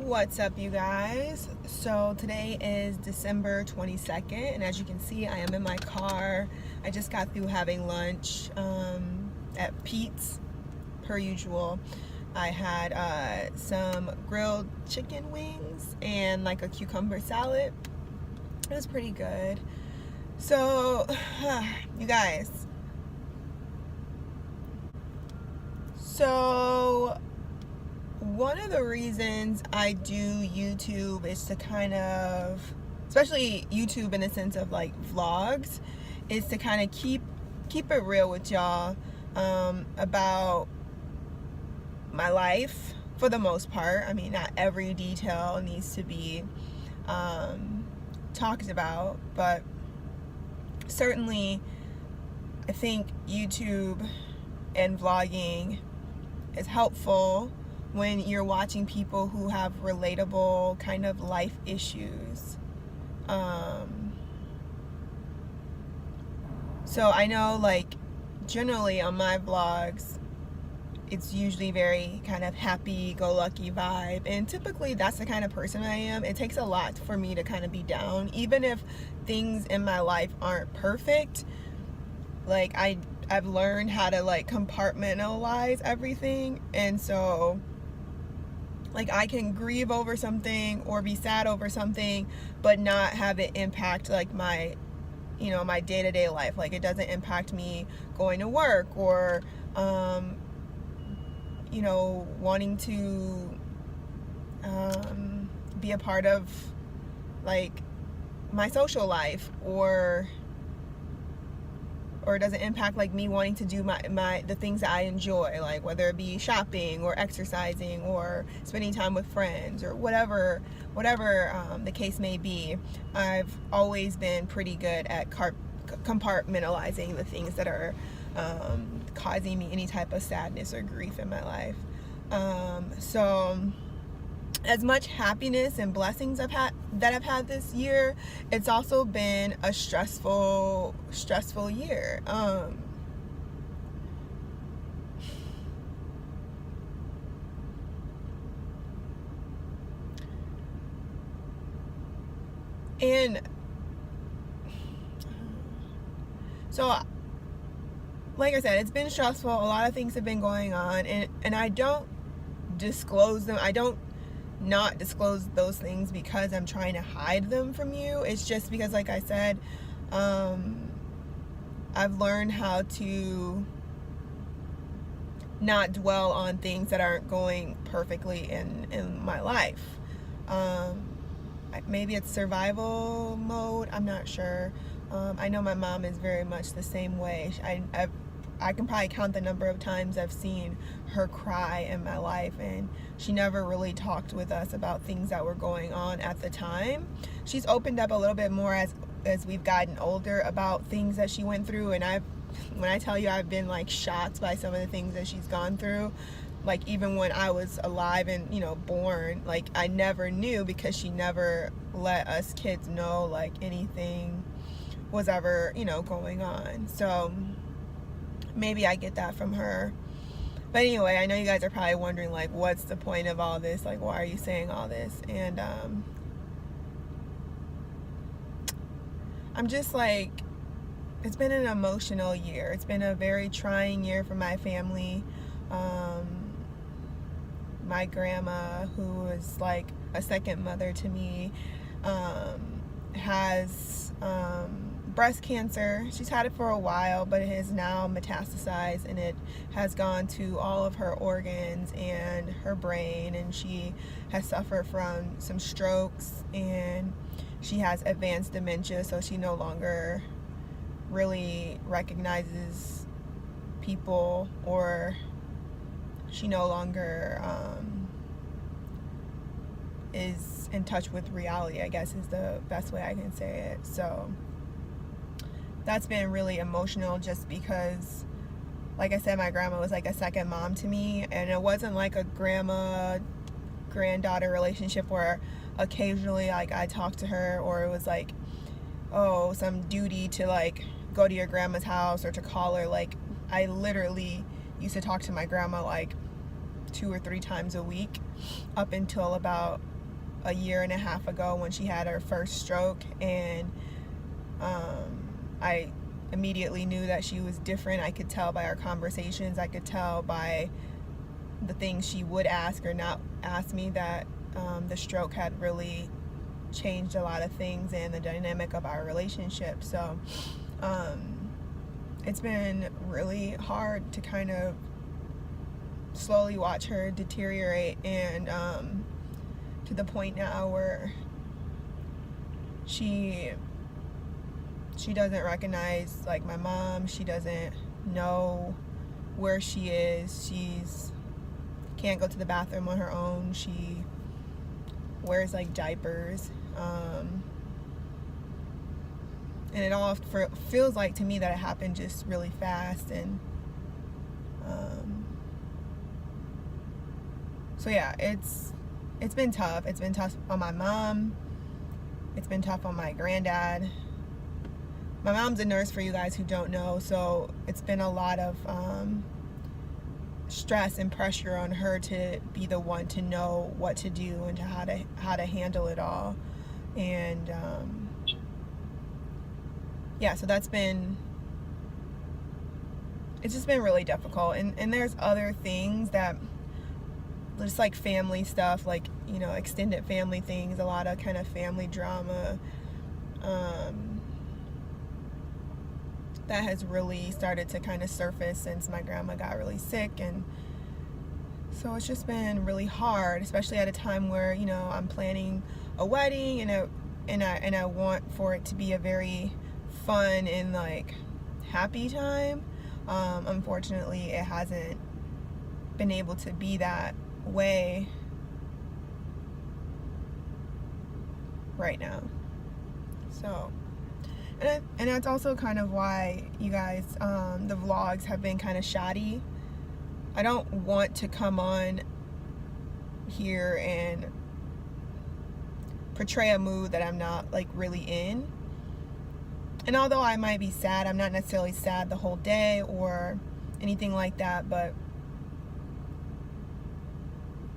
What's up, you guys? So today is December 22nd, and as you can see, I am in my car. I just got through having lunch at Pete's, per usual. I had some grilled chicken wings and like a cucumber salad. It was pretty good. So, you guys. So, one of the reasons I do YouTube is to kind of, especially YouTube in the sense of like vlogs, is to kind of keep it real with y'all about my life for the most part. I mean, not every detail needs to be talked about, but certainly I think YouTube and vlogging is helpful when you're watching people who have relatable kind of life issues. So I know, like, generally on my vlogs, it's usually very kind of happy-go-lucky vibe, and typically that's the kind of person I am. It takes a lot for me to kind of be down, even if things in my life aren't perfect. Like, I've learned how to like compartmentalize everything, and so like I can grieve over something or be sad over something, but not have it impact like my, you know, my day-to-day life. Like, it doesn't impact me going to work or you know, wanting to be a part of like my social life, or it doesn't impact like me wanting to do the things that I enjoy, like whether it be shopping or exercising or spending time with friends or whatever the case may be. I've always been pretty good at compartmentalizing the things that are causing me any type of sadness or grief in my life. So as much happiness and blessings I've had this year, it's also been a stressful year. And so, like I said, it's been stressful. A lot of things have been going on, and I don't disclose them. I don't not disclose those things because I'm trying to hide them from you. It's just because, like I said, I've learned how to not dwell on things that aren't going perfectly in my life. Maybe it's survival mode, I'm not sure. I know my mom is very much the same way. I can probably count the number of times I've seen her cry in my life, and she never really talked with us about things that were going on at the time. She's opened up a little bit more as we've gotten older about things that she went through, and when I tell you I've been like shocked by some of the things that she's gone through. Like, even when I was alive and, you know, born, like, I never knew because she never let us kids know like anything was ever, you know, going on. So maybe I get that from her. But anyway, I know you guys are probably wondering, like, what's the point of all this? Like, why are you saying all this? And I'm just like, it's been an emotional year. It's been a very trying year for my family. My grandma, who is like a second mother to me, has breast cancer. She's had it for a while, but it has now metastasized, and it has gone to all of her organs and her brain, and she has suffered from some strokes, and she has advanced dementia, so she no longer really recognizes people, or she no longer is in touch with reality, I guess is the best way I can say it. So that's been really emotional, just because, like I said, my grandma was like a second mom to me, and it wasn't like a grandma-granddaughter relationship where occasionally like I talked to her, or it was like, oh, some duty to like go to your grandma's house or to call her. Like, I literally used to talk to my grandma like 2 or 3 times a week up until about a year and a half ago when she had her first stroke, and I immediately knew that she was different. I could tell by our conversations, I could tell by the things she would ask or not ask me that the stroke had really changed a lot of things and the dynamic of our relationship. So it's been really hard to kind of slowly watch her deteriorate, and to the point now where she doesn't recognize like my mom. She doesn't know where she is. She's can't go to the bathroom on her own. She wears like diapers, and it all feels like to me that it happened just really fast. And so yeah, it's been tough. It's been tough on my mom. It's been tough on my granddad. My mom's a nurse, for you guys who don't know, so it's been a lot of stress and pressure on her to be the one to know what to do and to how to handle it all. And yeah, so it's just been really difficult. And there's other things that just like family stuff, like, you know, extended family things, a lot of kind of family drama that has really started to kind of surface since my grandma got really sick. And so it's just been really hard, especially at a time where, you know, I'm planning a wedding, and I want for it to be a very fun and like happy time. Unfortunately, it hasn't been able to be that way right now. So and that's also kind of why, you guys, the vlogs have been kind of shoddy. I don't want to come on here and portray a mood that I'm not like really in. And although I might be sad, I'm not necessarily sad the whole day or anything like that. But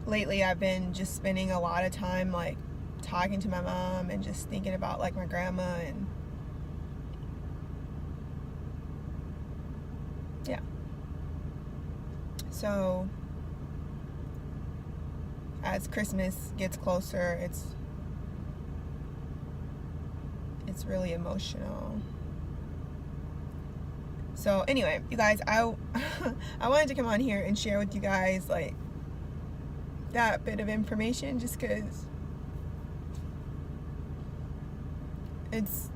lately I've been just spending a lot of time like talking to my mom and just thinking about like my grandma. And yeah, so as Christmas gets closer, it's really emotional. So anyway, you guys, I wanted to come on here and share with you guys like that bit of information, just because it's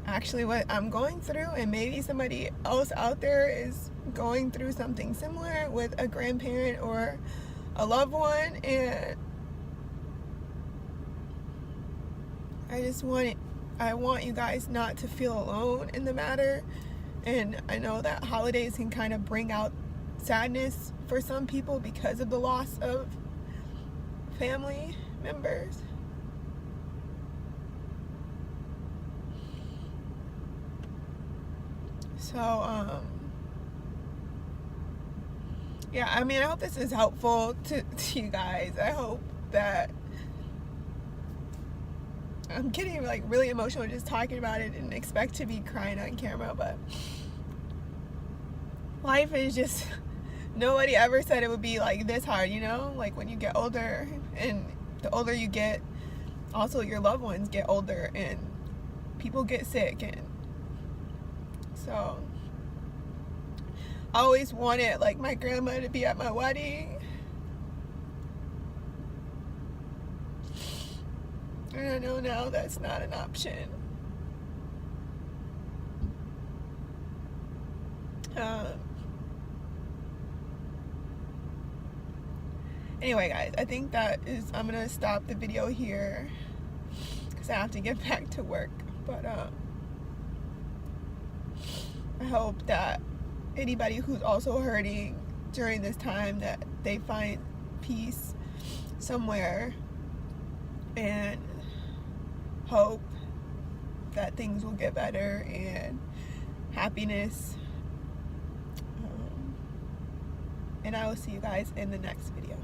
actually what I'm going through, and maybe somebody else out there is going through something similar with a grandparent or a loved one. And I want you guys not to feel alone in the matter. And I know that holidays can kind of bring out sadness for some people because of the loss of family members. So yeah, I mean, I hope this is helpful to you guys. I hope that I'm getting like really emotional just talking about it, and expect to be crying on camera, but life is just, nobody ever said it would be like this hard, you know? Like when you get older, and the older you get, also your loved ones get older and people get sick. And so I always wanted like my grandma to be at my wedding. And I know now that's not an option. Anyway, guys, I think I'm gonna stop the video here because I have to get back to work. But I hope that anybody who's also hurting during this time, that they find peace somewhere, and hope that things will get better, and happiness. And I will see you guys in the next video.